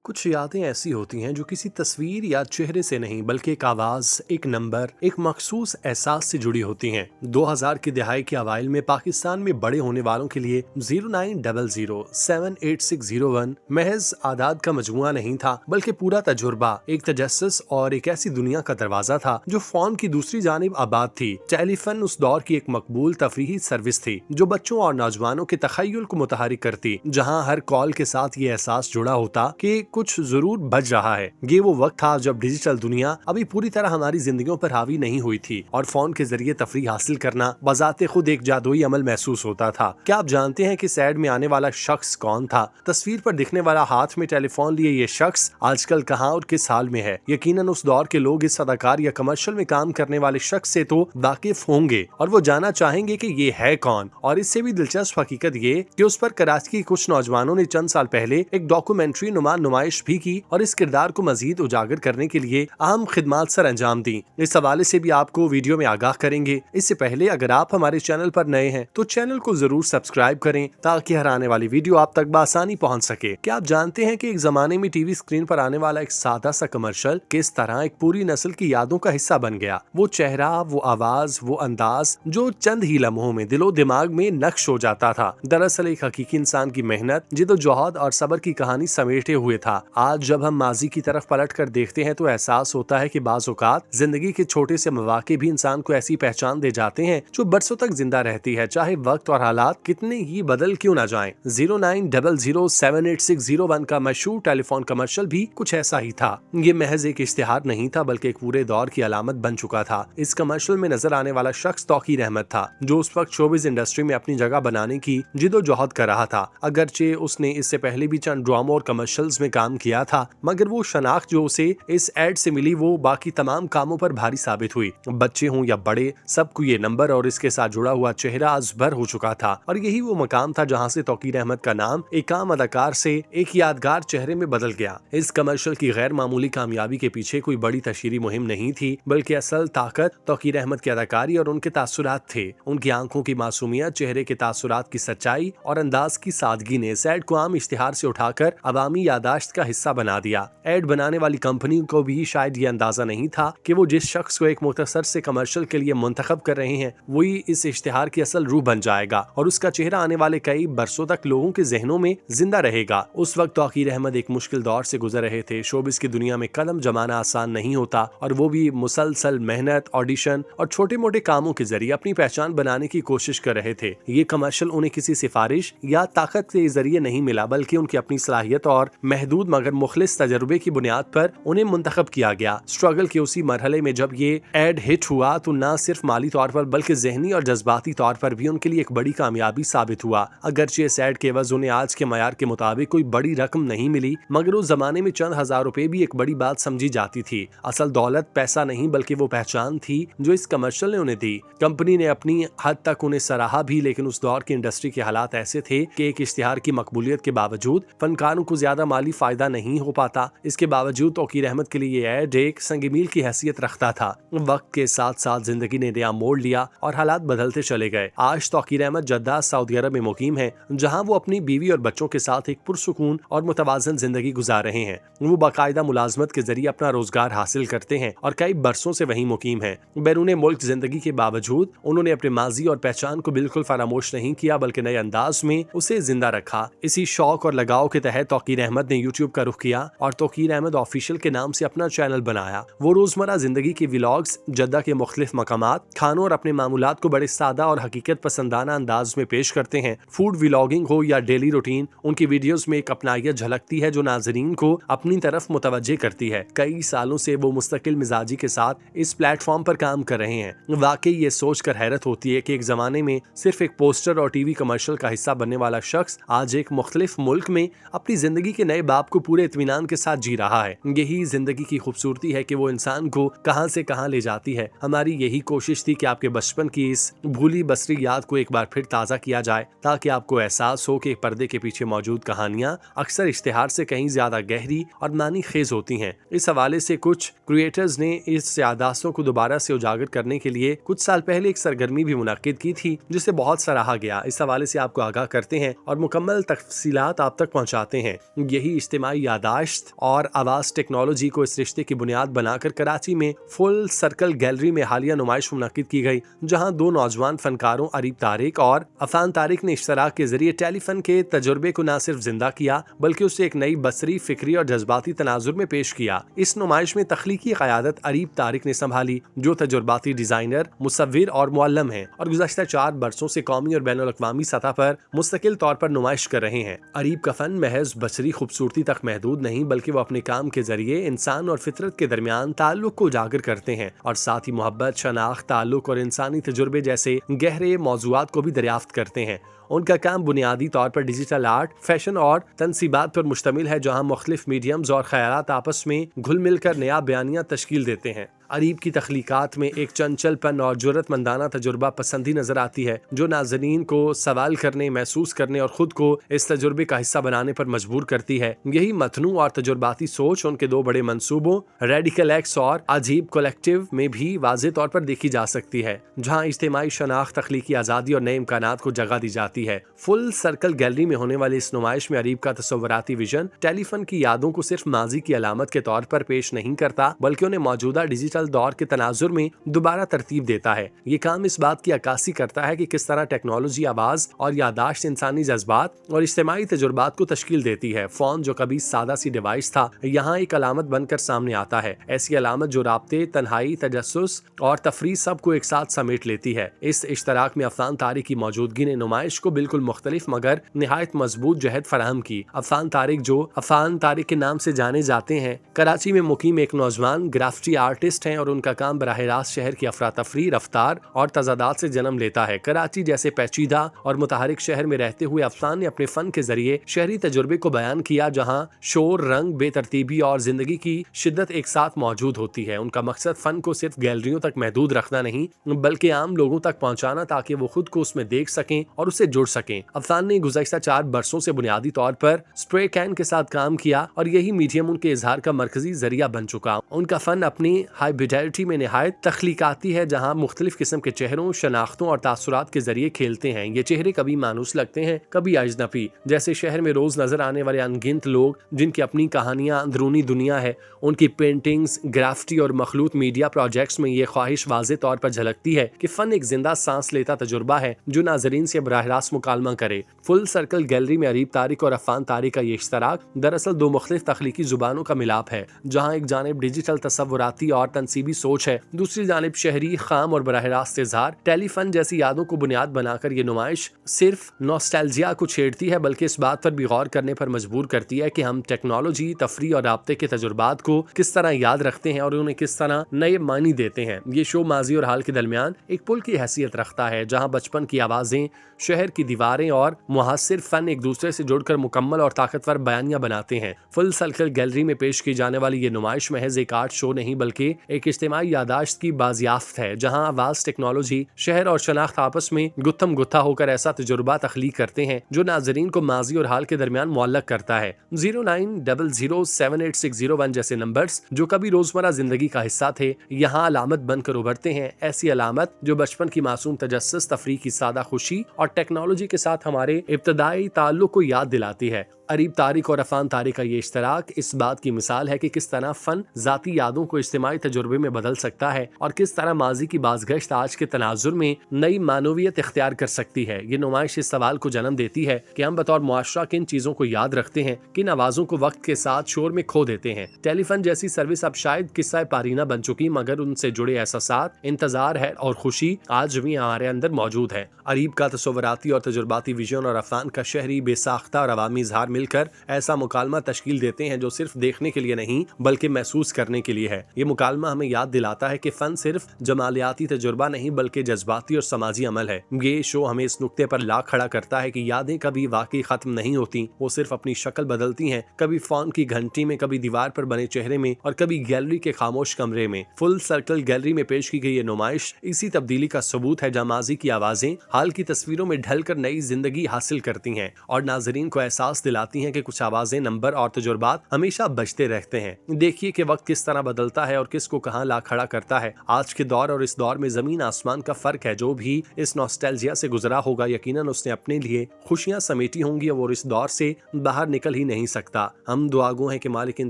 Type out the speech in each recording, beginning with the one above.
कुछ यादें ऐसी होती हैं जो किसी तस्वीर या चेहरे से नहीं बल्कि एक आवाज, एक नंबर, एक मखसूस एहसास से जुड़ी होती हैं। 2000 की दहाई के अवाइल में पाकिस्तान में बड़े होने वालों के लिए 0900786101 महज आदाद का मजमुआ नहीं था, बल्कि पूरा तजुर्बा, एक तजस्सुस और एक ऐसी दुनिया का दरवाजा था जो फोन की दूसरी जानिब आबाद थी। टेलीफोन उस दौर की एक मकबूल तफरीही सर्विस थी जो बच्चों और नौजवानों के तखय्युल को मुतहरिक करती, जहाँ हर कॉल के साथ ये एहसास जुड़ा होता कि कुछ जरूर बज रहा है। ये वो वक्त था जब डिजिटल दुनिया अभी पूरी तरह हमारी जिंदगियों पर हावी नहीं हुई थी और फोन के जरिए तफरीह हासिल करना बजाते खुद एक जादुई अमल महसूस होता था। क्या आप जानते हैं कि इस ऐड में आने वाला शख्स कौन था? तस्वीर पर दिखने वाला हाथ में टेलीफोन लिए ये शख्स आजकल कहाँ और किस हाल में है? यकीनन उस दौर के लोग इस अदाकार या कमर्शियल में काम करने वाले शख्स से तो वाकिफ होंगे और वो जानना चाहेंगे कि ये है कौन। और इससे भी दिलचस्प हकीकत ये कि उस पर कराची के कुछ नौजवानों ने चंद साल पहले एक डॉक्यूमेंट्री नुमाइश भी की और इस किरदार को मजीद उजागर करने के लिए अहम खिदमात सर अंजाम दी। इस हवाले से भी आपको वीडियो में आगाह करेंगे। इससे पहले अगर आप हमारे चैनल पर नए हैं तो चैनल को जरूर सब्सक्राइब करें ताकि हर आने वाली वीडियो आप तक बआसानी पहुंच सके। क्या आप जानते हैं कि एक जमाने में टीवी स्क्रीन पर आने वाला एक सादा सा कमर्शियल किस तरह एक पूरी नस्ल की यादों का हिस्सा बन गया? वो चेहरा, वो आवाज, वो अंदाज जो चंद ही लम्हों में दिलो दिमाग में नक्श हो जाता था, दरअसल एक हकीकी इंसान की मेहनत, जिद्दोजहद और सब्र की कहानी समेटे हुए था। आज जब हम माजी की तरफ पलट कर देखते हैं तो एहसास होता है कि बाज़ औक़ात जिंदगी के छोटे से मौके भी इंसान को ऐसी पहचान दे जाते हैं जो बरसों तक जिंदा रहती है, चाहे वक्त और हालात कितने ही बदल क्यों ना जाएं। 0900786101 का मशहूर टेलीफोन कमर्शियल भी कुछ ऐसा ही था। ये महज एक इश्तिहार नहीं था बल्कि एक पूरे दौर की अलामत बन चुका था। इस कमर्शियल में नजर आने वाला शख्स तौकीर अहमद था, जो उस वक्त शोबिज इंडस्ट्री में अपनी जगह बनाने की जिद्दोजहद कर रहा था। अगरचे उसने इससे पहले भी चंद ड्रामों और कमर्शियल्स में काम किया था, मगर वो शनाख्त जो उसे इस एड से मिली वो बाकी तमाम कामों पर भारी साबित हुई। बच्चे हों या बड़े, सबको ये नंबर और इसके साथ जुड़ा हुआ चेहरा अजबर हो चुका था। और यही वो मकाम था जहां से तौकीर अहमद का नाम एक आम अदाकार से एक यादगार चेहरे में बदल गया। इस कमर्शियल की गैर मामूली कामयाबी के पीछे कोई बड़ी तशहीरी मुहिम नहीं थी, बल्कि असल ताकत तौकीर अहमद की अदाकारी और उनके तासुरात थे। उनकी आंखों की मासूमियत, चेहरे के तासुरात की सच्चाई और अंदाज की सादगी ने इस एड को आम इश्तिहार से उठाकर अवामी यादाश्त का हिस्सा बना दिया। एड बनाने वाली कंपनी को भी शायद ये अंदाजा नहीं था कि वो जिस शख्स को एक मुख्तसर से कमर्शियल के लिए मुंतखब कर रहे हैं वही इस इश्तिहार की असल रूह बन जाएगा और उसका चेहरा आने वाले कई बरसों तक लोगों के जहनों में जिंदा रहेगा। उस वक्त तौकीर अहमद एक मुश्किल दौर से गुजर रहे थे। शोबिस की दुनिया में कदम जमाना आसान नहीं होता और वो भी मुसलसल मेहनत, ऑडिशन और छोटे मोटे कामों के जरिए अपनी पहचान बनाने की कोशिश कर रहे थे। ये कमर्शियल उन्हें किसी सिफारिश या ताकत के जरिए नहीं मिला, बल्कि उनकी अपनी सलाहियत और महदूद मगर मुखलिस तजुर्बे की बुनियाद पर उन्हें मुंतखब किया गया। स्ट्रगल के उसी मरहले में जब ये एड हिट हुआ तो न सिर्फ माली तौर पर बल्कि जहनी और जज्बाती तौर पर भी उनके लिए एक बड़ी कामयाबी साबित हुआ। अगरचे इस एड के एवज उन्हें आज के मयार के मुताबिक कोई बड़ी रकम नहीं मिली, मगर उस जमाने में चंद हजार रुपए भी एक बड़ी बात समझी जाती थी। असल दौलत पैसा नहीं बल्कि वो पहचान थी जो इस कमर्शियल ने उन्हें दी। कंपनी ने अपनी हद तक उन्हें सराहा भी, लेकिन उस दौर की इंडस्ट्री के हालात ऐसे थे कि एक इश्तिहार की मकबूलियत के बावजूद फनकारों को ज्यादा माली फायदा नहीं हो पाता। इसके बावजूद तौकीर अहमद के लिए ये एड एक संग-मील की हैसियत रखता था। वक्त के साथ साथ जिंदगी ने नया मोड़ लिया और हालात बदलते चले गए। आज तौकीर अहमद जद्दा, सऊदी अरब में मुकीम है, जहां वो अपनी बीवी और बच्चों के साथ एक पुरसुकून और मुतवाज़न जिंदगी गुजार रहे हैं। वो बाकायदा मुलाजमत के जरिए अपना रोजगार हासिल करते हैं और कई बरसों से वहीं मुकीम है। बैरून मुल्क जिंदगी के बावजूद उन्होंने अपने माजी और पहचान को बिल्कुल फरामोश नहीं किया, बल्कि नए अंदाज में उसे जिंदा रखा। इसी शौक और लगाव के तहत तौकीर अहमद ने यूट्यूब का रुख किया और तौकीर अहमद ऑफिशियल के नाम से अपना चैनल बनाया। वो रोजमर्रा जिंदगी के व्लॉग्स, जद्दा के मुख्तलिफ मकामात, खानों और अपने मामूलात को बड़े सादा और हकीकत पसंदाना अंदाज में पेश करते हैं। फूड व्लॉगिंग हो या डेली रूटीन, उनकी वीडियोस में एक अपनायत झलकती है जो नाजरीन को अपनी तरफ मुतवज्जे करती है। कई सालों से वो मुस्तकिल मिजाजी के साथ इस प्लेटफॉर्म पर काम कर रहे हैं। वाकई ये सोचकर हैरत होती है कि एक जमाने में सिर्फ एक पोस्टर और टीवी कमर्शियल का हिस्सा बनने वाला शख्स आज एक मुख्तलिफ मुल्क में अपनी जिंदगी के नए बाब को पूरे इत्मीनान के साथ जी रहा है। यही जिंदगी की खूबसूरती है कि वो इंसान को कहां से कहां ले जाती है। हमारी यही कोशिश थी कि आपके बचपन की इस भूली बसरी याद को एक बार फिर ताज़ा किया जाए, ताकि आपको एहसास हो कि पर्दे के पीछे मौजूद कहानियां अक्सर इश्तिहार से कहीं ज्यादा गहरी और मानी खेज होती हैं। इस हवाले से कुछ क्रिएटर्स ने इस यादाश्तों को दोबारा से उजागर करने के लिए कुछ साल पहले एक सरगर्मी भी मुनक्किद की थी, जिसे बहुत सराहा गया। इस हवाले से आपको आगाह करते हैं और मुकम्मल तफसीलात आप तक पहुँचाते हैं। यही इज्तिमाई यादाश्त और आवाज टेक्नोलॉजी को इस रिश्ते की बुनियाद बनाकर कराची में फुल सर्कल गैलरी में हालिया नुमाइश मुनक्किद की गई, जहां दो नौजवान फनकारों अरीब तारिक और अफान तारिक ने इश्तराक के जरिए टेलीफन के तजुर्बे को न सिर्फ जिंदा किया बल्कि उसे एक नई बसरी, फिक्री और जज्बाती तनाजुर में पेश किया। इस नुमाइश में तख्लीकी क़यादत अरीब तारिक ने संभाली, जो तजुर्बाती डिजाइनर, मुसव्विर और मुअल्लम हैं और गुज़श्ता 4 बरसों से कौमी और बैनुल अक़वामी सतह पर मुस्तकिल तौर पर नुमाइश कर रहे हैं। अरीब का फन महज बसरी खूबसूरती तक महदूद नहीं बल्कि वो अपने काम के जरिए इंसान और फितरत के दरमियान ताल्लुक को उजागर करते हैं और साथ ही मोहब्बत, शनाख्त, ताल्लुक और इंसानी तजुर्बे जैसे गहरे मौज़ूआत को भी दरियाफ्त करते हैं। उनका काम बुनियादी तौर पर डिजिटल आर्ट, फैशन और तनसीबात पर मुश्तमिल है, जहां मुख्तलिफ मीडियम्स और ख्यालात आपस में घुल मिलकर नया बयानिया तश्कील देते हैं। अरीब की तख्लीकात में एक चंचलपन और जुर्रतमंदाना तजुर्बा पसंदी नजर आती है, जो नाज़रीन को सवाल करने, महसूस करने और खुद को इस तजुर्बे का हिस्सा बनाने पर मजबूर करती है। यही मतनू और तजुर्बाती सोच उनके दो बड़े मंसूबों रेडिकल एक्स और अजीब कलेक्टिव में भी वाज़े तौर पर देखी जा सकती है, जहाँ इज्तिमाई शनाख्त, तख्लीकी आज़ादी और नए इम्कानात को जगह दी जाती है। फुल सर्कल गैलरी में होने वाली इस नुमाइश में अरीब का तसव्वुराती विजन टेलीफोन की यादों को सिर्फ माजी की अलामत के तौर पर पेश नहीं करता बल्कि उन्हें मौजूदा डिजिटल दौर के तनाजुर में दोबारा तरतीब देता है। ये काम इस बात की अक्कासी करता है कि किस तरह टेक्नोलॉजी आवाज और यादाश्त इंसानी जज्बात और इज्तिमाई तजुर्बात को तश्कील देती है। फोन जो कभी सादा सी डिवाइस था, यहाँ एक अलामत बनकर सामने आता है, ऐसी अलामत जो राब्ते, तन्हाई, तजस्सुस और तफरीह सबको एक साथ समेट लेती है। इस इश्तराक में अफान तारिक की मौजूदगी ने नुमाइश को बिल्कुल मुख्तलिफ मगर निहायत मजबूत जहद फराहम की। अफान तारिक, जो अफान तारिक के नाम से जाने जाते हैं, कराची में मुकीम एक नौजवान ग्राफिटी आर्टिस्ट हैं और उनका काम बराह रास्त शहर की अफरा तफरी, रफ्तार और तजादात से जन्म लेता है। कराची जैसे पेचीदा और मुतहरिक शहर में रहते हुए अफसान ने अपने फन के जरिए शहरी तजुर्बे को बयान किया, जहाँ शोर, रंग, बेतरतीबी और जिंदगी की शिद्दत एक साथ मौजूद होती है। उनका मकसद फन को सिर्फ गैलरियों तक महदूद रखना नहीं बल्कि आम लोगों तक पहुँचाना, ताकि वो खुद को उसमें देख सकें और उससे जुड़ सकें। अफसान ने गुज़श्ता 4 बरसों से बुनियादी तौर पर स्प्रे कैन के साथ काम किया और यही मीडियम उनके इजहार का मरकजी जरिया बन चुका। उनका फन अपनी हाइब्रिडिटी में निहायत तख्लीकाती है, जहाँ मुख्तलिफ किस्म के चेहरों, शनाख्तों और तासुरात के जरिए खेलते हैं। ये चेहरे कभी मानूस लगते हैं, कभी अजनबी, जैसे शहर में रोज नजर आने वाले अनगिनत लोग जिनकी अपनी कहानियां, अंदरूनी दुनिया है। उनकी पेंटिंग्स, ग्राफिटी और मखलूत मीडिया प्रोजेक्ट्स में ये ख्वाहिश वाज़े तौर पर झलकती है कि फन एक जिंदा सांस लेता तजुर्बा है जो नाजरीन से बराह रास्त मुकालमा करे। फुल सर्कल गैलरी में अरीब तारिक और अफान तारिक का ये इश्तराक दरअसल दो मुख्तलिफ तख्लीकी जुबानों का मिलाप है, जहाँ एक जानिब डिजिटल तसव्वुराती और तनसीबी सोच है, दूसरी जानिब शहरी, खाम और बराह रास्त इज़हार। टेलीफन जैसी यादों को बुनियाद बनाकर ये नुमाइश सिर्फ नॉस्टैल्जिया को छेड़ती है बल्कि इस बात पर भी गौर करने पर मजबूर करती है कि हम टेक्नोलॉजी, तफरीह और राब्ते के तजुर्बात को किस तरह याद रखते हैं और उन्हें किस तरह नए मानी देते हैं। ये शो माजी और हाल के दरमियान एक पुल की हैसियत रखता है, जहाँ बचपन की आवाजें, शहर की दीवारें और मुहासिर फन एक दूसरे से जुड़कर मुकम्मल और ताकतवर बयानियां बनाते हैं। फुल सर्कल गैलरी में पेश की जाने वाली ये नुमाइश महज एक आर्ट शो नहीं बल्कि एक इज्तिमाई यादाश्त की बाजियाफ्त है, जहाँ आवाज, टेक्नोलॉजी, शहर और शनाख्त आपस में गुत्थम गुत्था होकर ऐसा तजुर्बा तख्लीक करते हैं जो नाजरीन को माजी और हाल के दरमियान मुअल्लक करता है। 0900786001 जैसे नंबर्स जो कभी रोजमर्रा जिंदगी का हिस्सा थे, यहाँ अलामत बनकर उभरते हैं। ऐसी अलामत जो बचपन की मासूम तजस्सुस, तफरीह की सादा खुशी और टेक्नोलॉजी के साथ हमारे इब्तदाई ताल्लुक को याद दिलाती है। अरीब तारिक और अफान तारिक का ये इश्तराक इस बात की मिसाल है कि किस तरह फन जाती यादों को इज्तिमाई तजुर्बे में बदल सकता है और किस तरह माजी की बाज़गश्त आज के तनाजुर में नई मानवियत इख्तियार कर सकती है। ये नुमाइश इस सवाल को जन्म देती है कि हम बतौर मुआशरा किन चीजों को याद रखते हैं, किन आवाजों को वक्त के साथ शोर में खो देते हैं। टेलीफोन जैसी सर्विस अब शायद किस्सा पारीना बन चुकी, मगर उनसे जुड़े एहसासात, इंतजार है और खुशी आज भी हमारे अंदर मौजूद है। अरीब का तसव्वुराती और तजुर्बाती विजन और अफान का शहरी, बेसाख्ता और अवामी इजहार मिलकर ऐसा मुकालमा तश्कील देते हैं जो सिर्फ देखने के लिए नहीं बल्कि महसूस करने के लिए है। ये मुकालमा हमें याद दिलाता है कि फन सिर्फ जमालियाती तजुर्बा नहीं बल्कि जज्बाती और समाजी अमल है। ये शो हमें इस नुक्ते पर ला खड़ा करता है कि यादें कभी वाकई खत्म नहीं होती, वो सिर्फ अपनी शक्ल बदलती हैं, कभी फोन की घंटी में, कभी दीवार पर बने चेहरे में और कभी गैलरी के खामोश कमरे में। फुल सर्कल गैलरी में पेश की गई ये नुमाइश इसी तब्दीली का सबूत है, जहाँ माजी की आवाजें हाल की तस्वीरों में ढलकर नई जिंदगी हासिल करती हैं और नाजरीन को एहसास दिलाती बताती हैं कि कुछ आवाजें, नंबर और तजुर्बात हमेशा बजते रहते हैं। देखिए कि वक्त किस तरह बदलता है और किसको कहाँ ला खड़ा करता है। आज के दौर और इस दौर में जमीन आसमान का फर्क है। जो भी इस नॉस्टैल्जिया से गुजरा होगा, यकीनन उसने अपने लिए खुशियां समेटी होंगी और इस दौर से बाहर निकल ही नहीं सकता। हम दुआगो हैं कि मालिक इन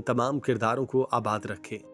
तमाम किरदारों को आबाद रखे।